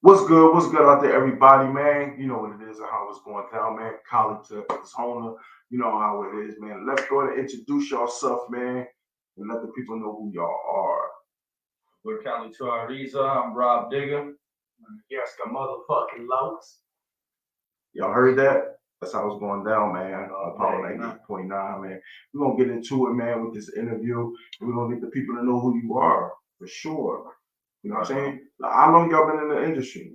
What's good? What's good out there, everybody, man? You know what it is and how it's going down, man. Cali to Arizona. You know how it is, man. Let's go ahead and introduce yourself, man, and let the people know who y'all are. We're Cali to Ariza. I'm Rob Digah. Yeska motherfucking Locs. Y'all heard that? That's how it's going down, man. Power man. 98.9, man. We're going to get into it, man, with this interview. We're going to get the people to know who you are, for sure. You know what I'm saying? How long y'all been in the industry?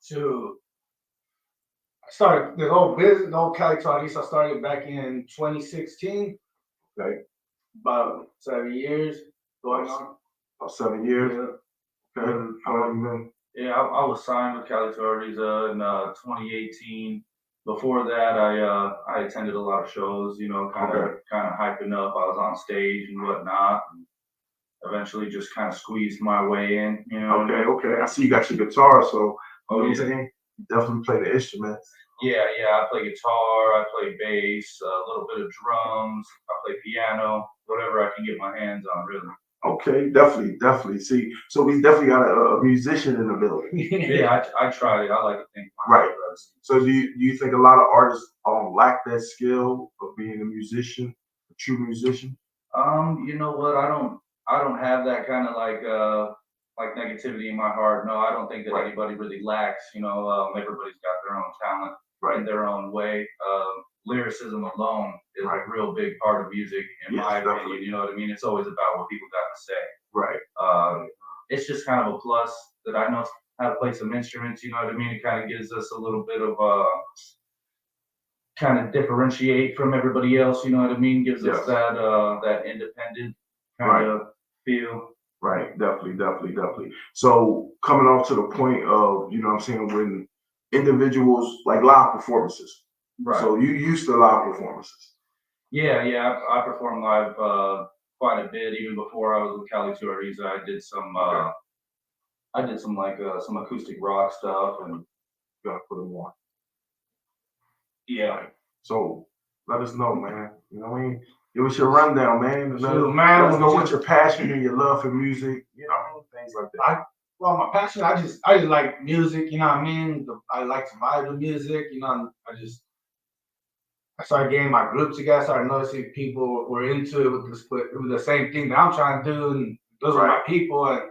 To I started the whole business, the whole Cali to Ariza, I started back in 2016. Okay. About 7 years going on. About 7 years? Yeah. Okay. How long you been? Yeah, I was signed with Cali to Ariza in 2018. Before that, I attended a lot of shows. You know, kind of hyping up. I was on stage and whatnot. And eventually, just kind of squeezed my way in. You know. Okay. I see you got your guitar, so you know what I'm yeah. saying? You definitely play the instruments. Yeah. I play guitar. I play bass. A little bit of drums. I play piano. Whatever I can get my hands on, really. Okay, definitely. See, so we definitely got a musician in the building. Yeah, I tried it. I like to think right. So do you think a lot of artists lack that skill of being a musician, a true musician? You know what? I don't have that kind of like negativity in my heart. No, I don't think that anybody really lacks. You know, everybody's got their own talent in their own way. Lyricism alone is a real big part of music, in my opinion. You know what I mean? It's always about what people got to say. Right. It's just kind of a plus that I know how to play some instruments. You know what I mean? It kind of gives us a little bit of kind of differentiate from everybody else. You know what I mean? Gives us that independent kind of feel. Right. Definitely. So coming off to the point of, you know what I'm saying, when individuals like live performances. Right. So you used to live performances. Yeah. I performed live quite a bit. Even before I was with Cali to Ariza, I did some some acoustic rock stuff, and you gotta put them on. Yeah. So let us know, man. You know what I mean? Give us your rundown, man. Let us know what your passion and your love for music, you know, things like that. Well, my passion, I just like music, you know what I mean? I like to vibe with music, you know, I started getting my group together, started noticing people were into it with the same thing that I'm trying to do, and those are my people, and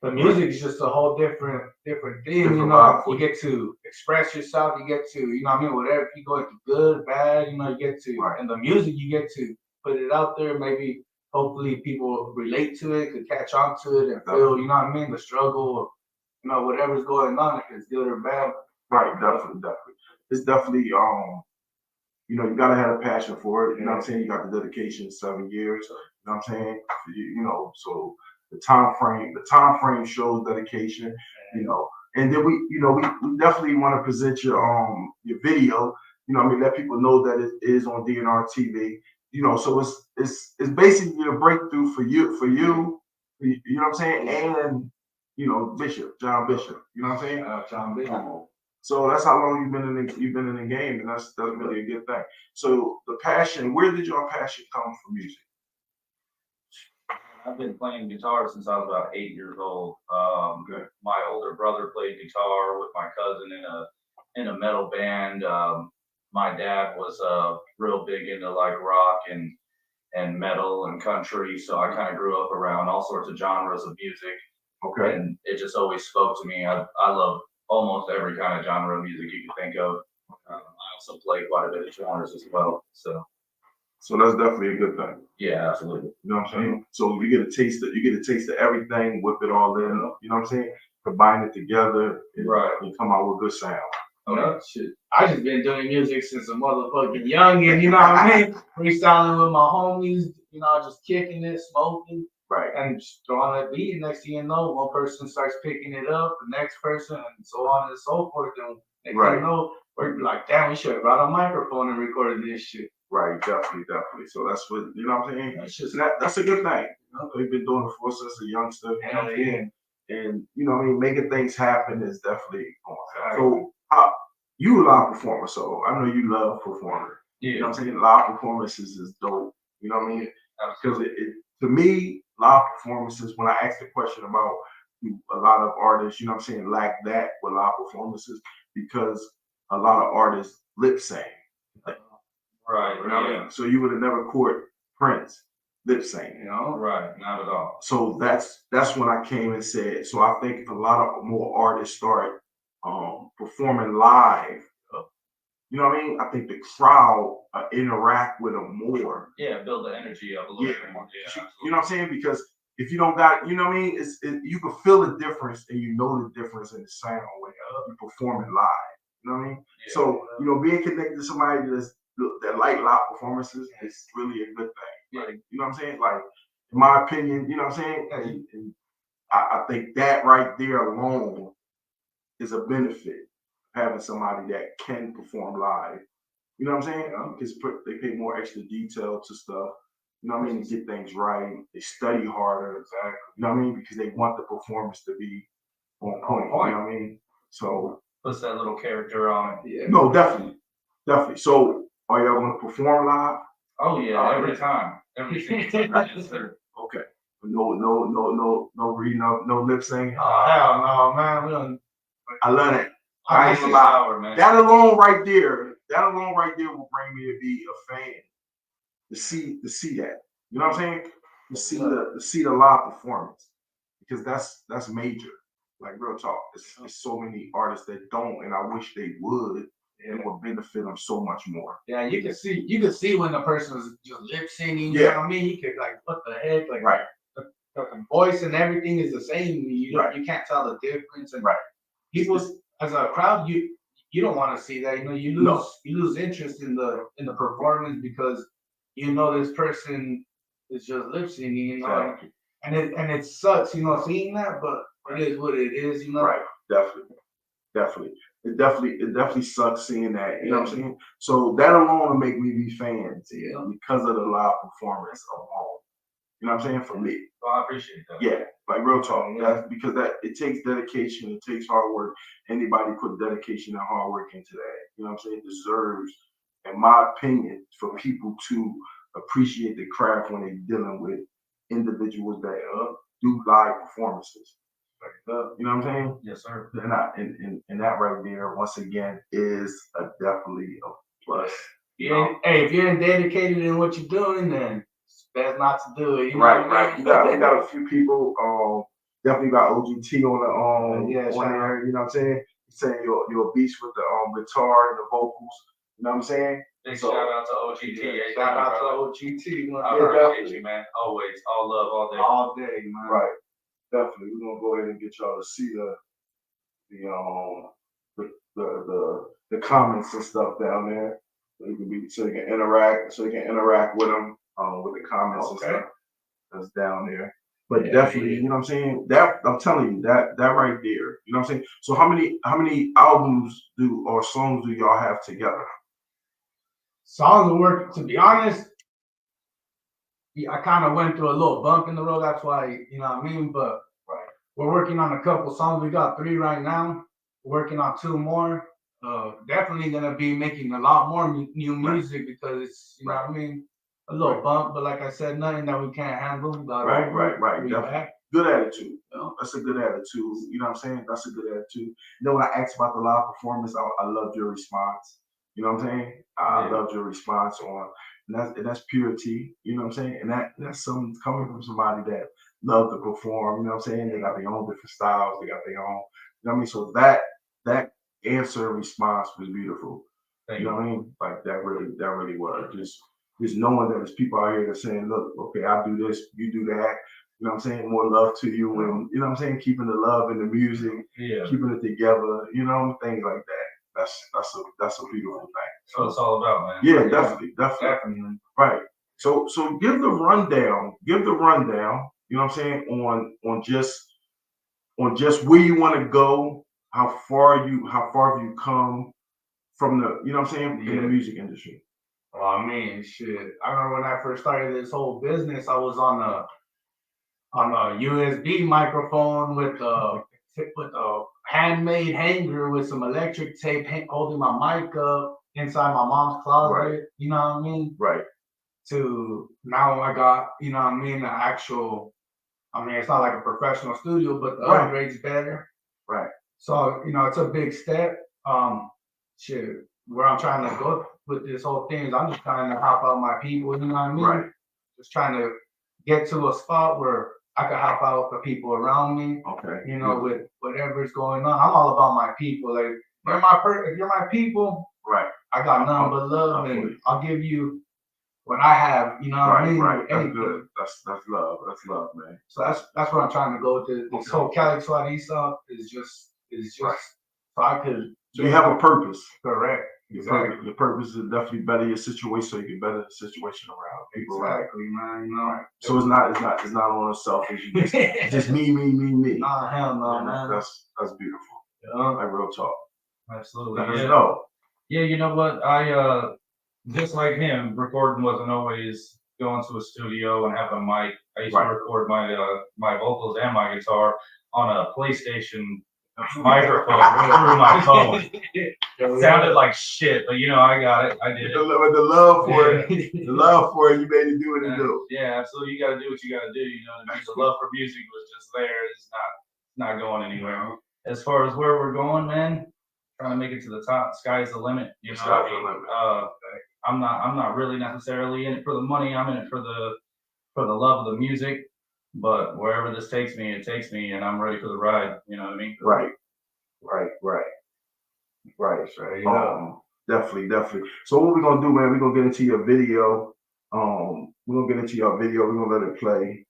the music is just a whole different thing, you know. You get to express yourself, you get to, you know what I mean, whatever, you go into good, bad, you know, you get to, and the music, you get to put it out there, maybe, hopefully people relate to it, could catch on to it, and feel, you know what I mean, the struggle, or, you know, whatever's going on, if it's good or bad. Right, definitely. It's definitely, you know, you gotta have a passion for it. You know what I'm saying? You got the dedication, 7 years. You know what I'm saying? You know, so the time frame shows dedication. You know, and then we definitely want to present your video. You know, what I mean, let people know that it is on DNR TV. You know, so it's basically a breakthrough for you. You know what I'm saying? And you know, John Bishop. You know what I'm saying? John Bishop. So that's how long you've been in the game, and that's really a good thing. So the passion, where did your passion come from music? I've been playing guitar since I was about 8 years old. My older brother played guitar with my cousin in a metal band. My dad was real big into like rock and metal and country, so I kind of grew up around all sorts of genres of music. Okay. And it just always spoke to me. I love almost every kind of genre of music you can think of. I also play quite a bit of genres as well. So that's definitely a good thing. Yeah, absolutely. You know what I'm saying? So you get a taste of everything, whip it all in. You know what I'm saying? Combine it together, and you come out with good sound. Oh, no, shit. I just been doing music since a motherfucking youngin', you know what I mean? Freestyling with my homies, you know, just kicking it, smoking. And just throwing that beat. Next thing you know, one person starts picking it up, the next person, and so on and so forth. And next thing you know, we're like, damn, we should have brought a microphone and recorded this shit. Right, definitely. So that's what, you know what I'm saying? That's a good thing. You know, we've been doing it for since a youngster. You know what I'm saying? And, you know what I mean, making things happen is definitely going. So you a live performer, so I know you love performing. You know what I'm saying? Live performances is dope. You know what I mean? Because to me, live performances, when I ask the question about, a lot of artists, you know what I'm saying, lack that with live performances because a lot of artists lip sync. Right. You know what I mean? So you would have never caught Prince lip sync, you know? Right. Not at all. So that's when I came and said. So I think if a lot of more artists start performing live, you know what I mean? I think the crowd interact with them more. Yeah, build the energy up a little bit more. Yeah, you know what I'm saying? Because if you don't got, you know what I mean? You can feel the difference and you know the difference in the sound when you're performing live. You know what I mean? Yeah. So, you know, being connected to somebody that like live performances is really a good thing. Yeah. Like, you know what I'm saying? Like, in my opinion, you know what I'm saying? And I think that right there alone is a benefit, having somebody that can perform live. You know what I'm saying? Because they pay more extra detail to stuff. You know what I mean? To get things right. They study harder. Exactly. You know what I mean? Because they want the performance to be on point. You know what I mean? So puts that little character on it. Yeah. No, definitely. Definitely. So are y'all gonna perform live? Oh yeah, every time. Every single time. Yes, sir. Okay. No reading up, no lip syncing. Oh hell no, man. We don't. I love it. I I ain't gonna lie. Power, man. That alone right there will bring me to be a fan. To see that. You know what I'm saying? To see the live performance. Because that's major. Like real talk. There's so many artists that don't, and I wish they would. And it would benefit them so much more. Yeah, you can see when the person is just lip singing. You know what I mean? You could like, what the heck? Like, right. The voice and everything is the same. You can't tell the difference. And people as a crowd, you don't want to see that. You know, you lose interest in the performance because you know this person is just lip singing. You know, Exactly. and it sucks. You know, seeing that, but it is what it is. You know, right? Definitely. It definitely sucks seeing that. You know what I'm saying? So that alone will make me be fans, because of the live performance alone. You know what I'm saying? For me. Well, I appreciate that. Yeah, like real talk. That's because it takes dedication, it takes hard work. Anybody put dedication and hard work into that. You know what I'm saying? It deserves, in my opinion, for people to appreciate the craft when they're dealing with individuals that do live performances. You know what I'm saying? Yes, sir. And that right there, once again, is definitely a plus. Yeah. Hey, if you ain't dedicated in what you're doing, then it's best not to do it. You know right. We got a few people. Definitely got OGT on the on there. You know what I'm saying? He's saying you're a beast with the guitar and the vocals. You know what I'm saying? Big shout out to OGT. Yeah, shout out to OGT. I appreciate you, man. Always, all love, all day. All day, man. Right. Definitely, we're gonna go ahead and get y'all to see the comments and stuff down there, so you can interact with them with the comments and stuff that's down there. But definitely, you know what I'm saying? That I'm telling you that right there, you know what I'm saying? So how many albums or songs do y'all have together? Songs are working. To be honest, I kind of went through a little bump in the road. That's why, you know what I mean? But we're working on a couple songs. We got 3 right now. We're working on 2 more. Definitely gonna be making a lot more new music because it's, you know what I mean, a little bump. But like I said, nothing that we can't handle. Right. Good attitude. That's a good attitude. You know what I'm saying? That's a good attitude. You know, when I asked about the live performance, I loved your response. You know what I'm saying? I loved your response and that's purity. You know what I'm saying? And that's something coming from somebody that love to perform. You know what I'm saying? They got their own different styles. They got their own. You know what I mean? So that answer and response was beautiful. You know what I mean? Like that really was. Just knowing that there's people out here that saying, look, okay, I do this, you do that. You know what I'm saying? More love to you, and you know what I'm saying? Keeping the love in the music, keeping it together, you know, things like that. That's a beautiful thing. That's what it's all about, man. Yeah, definitely. Right. So give the rundown. You know what I'm saying, on just where you want to go, how far have you come from the, you know what I'm saying, in the music industry. Well, I mean, shit. I remember when I first started this whole business, I was on a USB microphone with a handmade hanger with some electric tape holding my mic up inside my mom's closet. Right. You know what I mean? Right. To now I got, you know what I mean, the actual I mean, it's not like a professional studio, but the Right. upgrade's better. Right. So, you know, it's a big step. Shit, where I'm trying to go with this whole thing is I'm just trying to help out my people, you know what I mean? Right. Just trying to get to a spot where I can help out the people around me, Okay. you know, with whatever's going on. I'm all about my people. Like, if you're my people, Right. I got nothing but love, and I'll give you what I have, you know what I mean? Right. That's Anything. good. That's love. That's love, man. So that's what I'm trying to go with. This whole Cali to Ariza is just Right. so I could. So you have a purpose. Correct. Your purpose is definitely better your situation, so you can better the situation around people. Exactly, man. You know. Right. So it's not on a selfish. Just me. Nah, hell no, man. That's beautiful. Yeah. Like real talk. Absolutely. Let us Yeah. know. Yeah, you know what? I just like him, recording wasn't always going to a studio and having a mic. I used to record my vocals and my guitar on a PlayStation microphone through my phone. It sounded like shit, but you know, I got it. I did it. With the love for it, you made it do what it do. Yeah, absolutely. You got to do what you got to do. You know what I mean? The love for music was just there. It's not going anywhere. As far as where we're going, man, trying to make it to the top. Sky's the limit. You know, Sky's the limit. I'm not really necessarily in it for the money. I'm in it for the love of the music. But wherever this takes me, it takes me, and I'm ready for the ride. You know what I mean? Right. Definitely. So what we're gonna do, man? We're gonna get into your video. We're gonna let it play.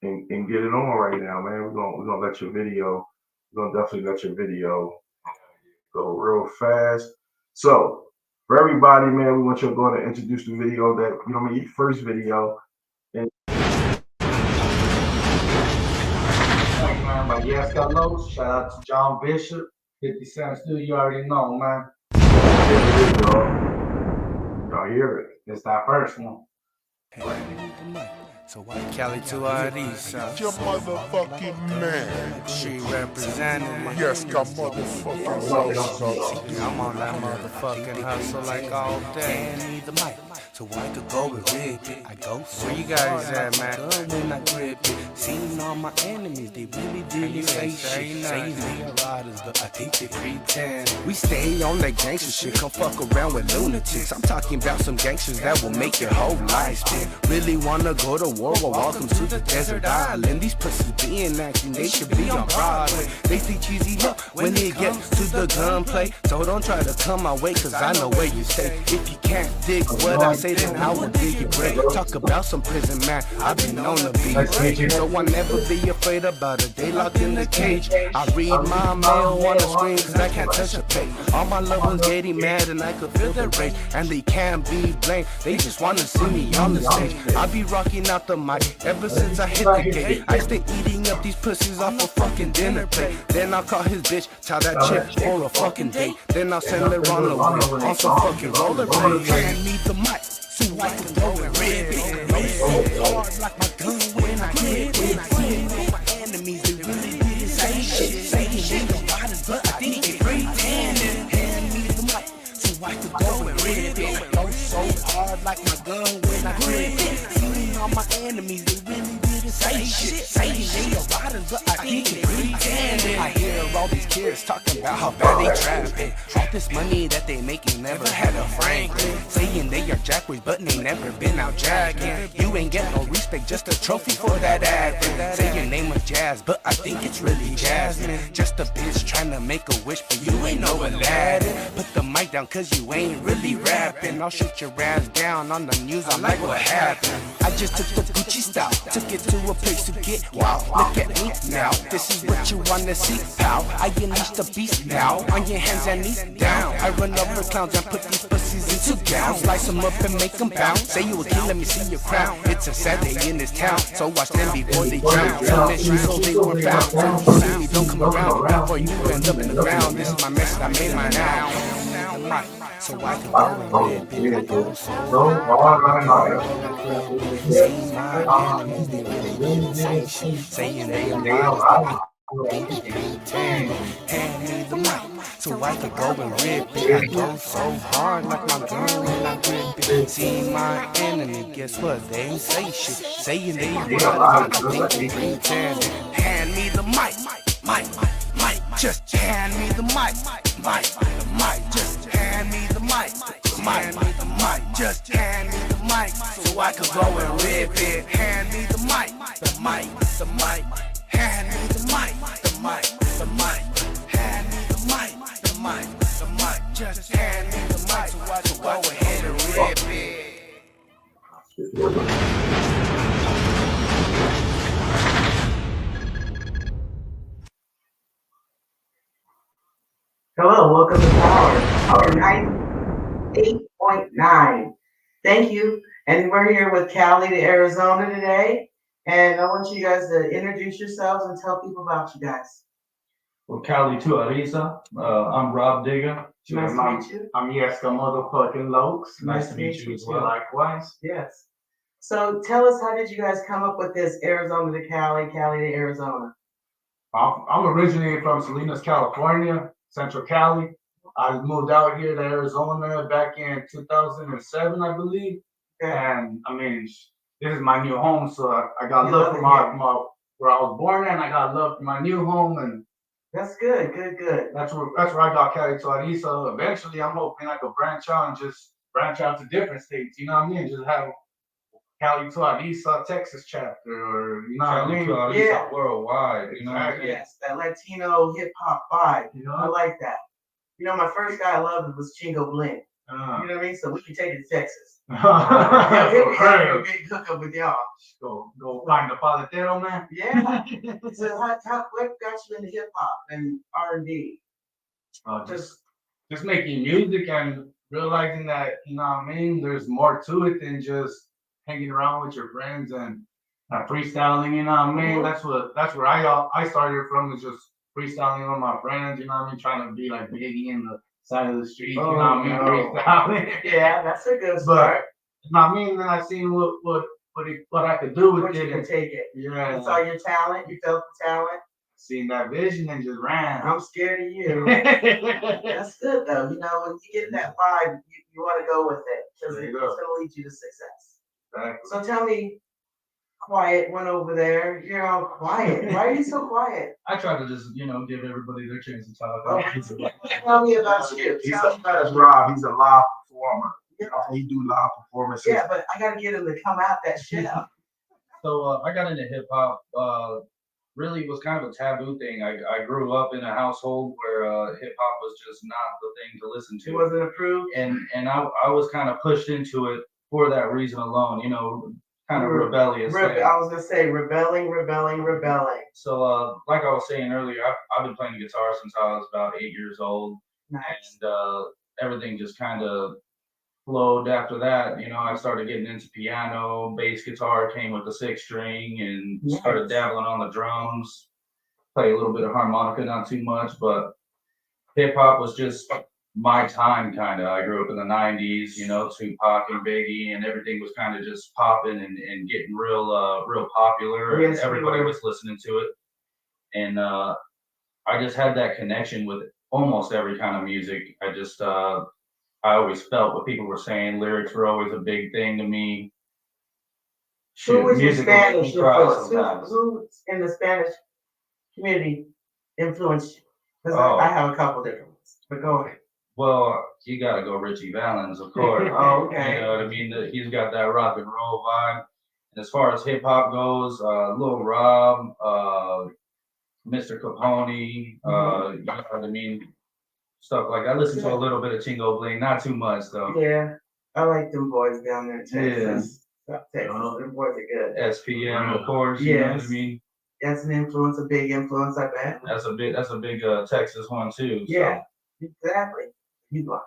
And get it on right now, man. We're gonna let your video. We're gonna definitely let your video go real fast. So for everybody, man, we want you to go ahead and introduce the video that you know what I mean, your first video. And man, by Yeska Locs. Shout out to John Bishop, 50 Cent Studio. You already know, man. Y'all hear it. It's that first one. So Cali to Ariza. Your motherfucking man. She representing. Yeska motherfucking Locs. I'm on that motherfucking hustle like all day. I need the mic, so I could go and rip it. I go so where you guys at, man? When I grip it, seeing all my enemies, they really didn't say shit. Saying they are riders, but I think they pretend. We stay on that gangster shit, come fuck around with lunatics. I'm talking about some gangsters that will make your whole life spin. Really wanna go to war? Well, welcome to the desert island. These pussies being acting, they should be on Broadway. They see cheesy look when they get to the gunplay. So don't try to come my way, cause I know where you stay. If you can't dig what I say, then I will dig your grave. Talk about some prison, man, I've been known to be brave. So I'll never be afraid about a day locked in the cage. I read my mail on the screen, cause I can't touch a page. All my loved ones getting mad and I could feel their rage. And they can't be blamed, they just wanna see me on the stage. I be rocking out the mic ever since I hit the gate. I stay eating up these pussies off a fucking dinner plate. Then I'll call his bitch, tell that chick for a fucking date. Then I'll send her on the way on some fucking rollerblades. I need the mic, so I can go and rip it. Go so hard like my gun when I hit it. Seeing all my enemies, they really didn't say shit. Saying they the riders, but I think they pretending. Hand me the mic, so I can go and rip it. Go so hard like my gun when I hit it. Seeing all my enemies, they really didn't say shit. Saying they the riders, but I think they pretending. I hear all these kids talking about how bad they trapping. All this money that they making never had a Franklin. Saying they are jackboys, but they never been out jacking. You ain't get no respect, just a trophy for that acting. Say your name was Jazz, but I think it's really Jasmine. Just a bitch trying to make a wish, but you ain't no Aladdin. Put the mic down, cause you ain't really rapping. I'll shoot your ass down on the news, I like what happened. I just took the Gucci style, took it to a place to get wild. Look at me now, this is what you wanna see, pal. I unleash the beast now, on your hands and knees down. I run over clowns and put these pussies into gowns. Slice them up and make them bounce. Say you a king, let me see your crown. It's a sad day in this town, so watch them before they drown. Tell that shit so they were found. So you see me, don't come around before you end up in the ground. This is my message, I made mine now. So I can go and rip it. Go so hard. Saying they are saying they are Hand me the mic so I could go and rip it. I go so hard like my gun when I grip it. See my enemy, guess what? They ain't say shit. Saying they right, I think they pretend. Hand me the mic, mic, just hand me the mic, mic, just hand me the mic, mic, just hand me the mic so I could go and rip it. Hand me the mic, the mic, the mic. Hand me the mic, the mic, the mic. Hand me the mic, the mic, the mic. Just hand me the mic so I can go ahead and rip it. Hello, welcome to Power 98.9. Thank you. And we're here with Cali to Arizona today. And I want you guys to introduce yourselves and tell people about you guys. Well, Cali to Ariza. I'm Rob Digah. Nice to meet you. I'm Yeska motherfucking Locs. Nice to meet you as well. Likewise. Yes. So tell us, how did you guys come up with this Arizona to Cali, Cali to Arizona? I'm originally from Salinas, California, Central Cali. I moved out here to Arizona back in 2007, I believe. Okay. And I mean, this is my new home, so I got You love love for it my where I was born, and I got love for my new home, and That's good, good. that's where I got Cali to Ariza. Eventually, I'm hoping I could branch out and just branch out to different states. You know what I mean? Just have Cali to Ariza, Texas chapter, or you know what I Cali mean? to Ariza Yeah. worldwide, you know. Exactly. Yes, that Latino hip hop vibe. You I know? like that. You know, my first guy I loved was Chingo Bling. You know what I mean? So we can take it to Texas. Yeah, we have a big hookup with y'all. Go find the paletero, man. Yeah. So what got you into hip hop and R&B? Just making music and realizing that, you know what I mean, there's more to it than just hanging around with your friends and freestyling, you know what I mean? Mhm. That's where I started from, is just freestyling with my friends, you know what I mean, trying to be like Biggie in the side of the street, you know what I mean, freestyling. Yeah, that's a good But start. you know what I mean, then I seen what I could do with What you it. can take it. Yeah. You saw your talent, you felt the talent. Seen that vision and just ran. I'm scared of you. That's good though. You know, when you get that vibe, you want to go with it because There it's you going go. to lead you to success. Exactly. So tell me, quiet one over there. You're all quiet. Why are you so quiet? I try to just, give everybody their chance to talk. Tell me about you. That's Rob. He's a live performer. You know, he do live performances. Yeah, but I gotta get him to come out that shit out. So I got into hip hop. Really was kind of a taboo thing. I grew up in a household where hip hop was just not the thing to listen It to, wasn't approved. and I was kind of pushed into it for that reason alone. Kind of rebellious. I was gonna say rebelling. So like I was saying earlier, I've been playing guitar since I was about 8 years old, Nice. and everything just kind of flowed after that. I started getting into piano, bass guitar came with the 6-string, and started dabbling on the drums. Play a little bit of harmonica, not too much, but hip hop was just my time, kind of. I grew up in the 90s, Tupac and Biggie, and everything was kind of just popping and getting real popular. Yes, and everybody we were. was listening to it. And I just had that connection with almost every kind of music. I always felt what people were saying. Lyrics were always a big thing to me. Who was your Music would make Spanish me cry influence? sometimes. Who in the Spanish community influenced you? Because Oh. I have a couple different ones. But go ahead. Well, you gotta go Richie Valens, of course. Oh, okay. You know what I mean? He's got that rock and roll vibe. And as far as hip hop goes, Lil Rob, Mr. Capone, you know what I mean? Stuff like that. I listen to a little bit of Chingo Bling, not too much though. Yeah, I like them boys down there in Texas. South Texas. Uh-huh. Them boys are good. SPM, of course. You know what I Yes. mean? That's an influence, a big influence, I bet. That's a big Texas one too. Yeah, exactly. You are.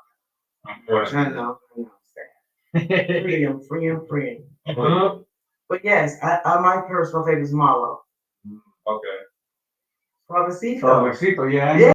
So, I unfortunately. know. Free him. Uh-huh. But yes, my personal favorite is Marlo. Okay. Suavecito. Suavecito, yeah. Yeah.